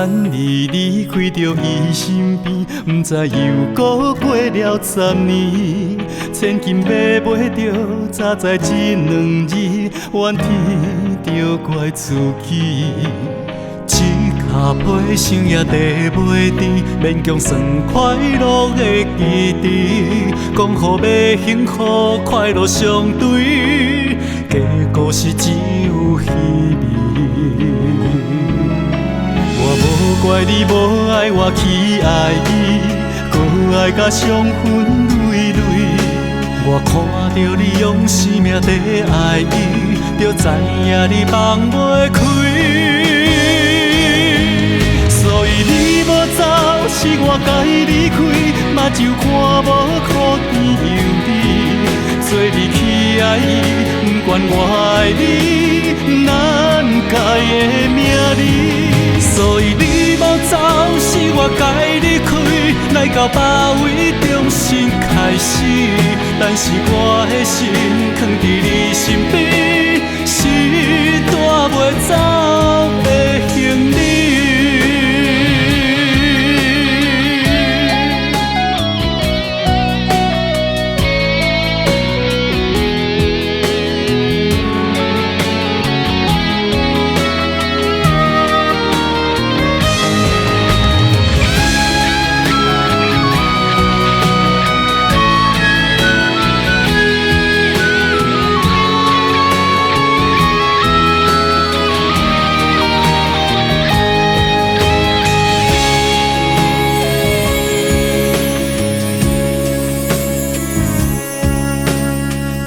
等你离开着伊身边，不知又过了10年，千金买袂着，早知这2字，怨天着怪自己。一脚皮箱也地袂甜，勉强算快乐的记忆。讲好要幸福快乐相对，结果是只有虚伪。我无怪你无爱我去爱伊，搁爱甲伤痕累累。我看着你用生命在爱伊，就知影你放袂开。所以你无走，是我该离开，目睭看无苦甜又甜。做你去爱伊，不管我爱你，咱家的名字。所以你无走，是我该离开，来到别位重新开始。但是我的心藏伫你身边，是带袂走的行李。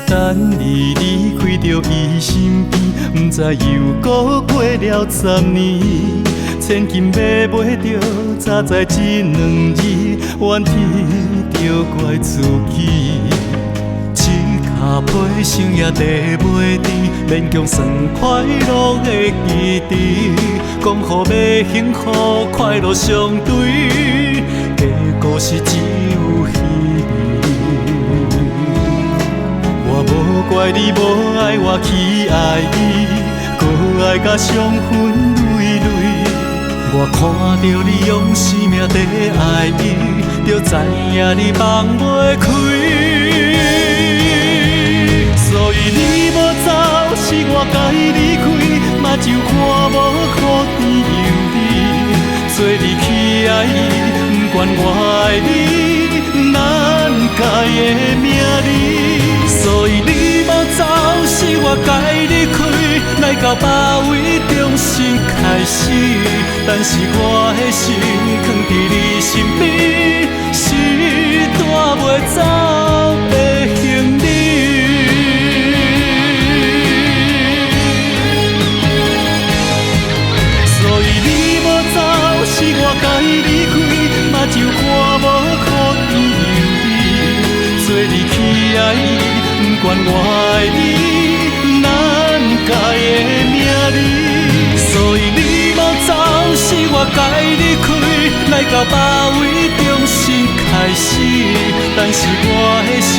等你离开着伊身边，不知又过了10年，千金买袂着，早知这2字，怨天着怪自己。一脚皮箱也地袂甜，勉强算快乐的记忆。讲好要幸福快乐相对，结果是只有虚伪。我无怪你无爱我去爱伊，搁爱甲伤痕累累。我看着你用生命在爱伊，就知影你放袂开。所以你无走，是我该离开，目睭看无苦甜又甜。做你去爱伊，不管我爱你，咱家的名字。所以你无走，是我该离开，来到别位重新开始。但是我的心藏伫你身边，是带袂走的行李。所以你无走，是我该离开，目睭看无苦甜又甜。做你去爱伊，不管我爱你，咱家的名字。所以你无走，是我该离开，来到别位重新开始。但是我的心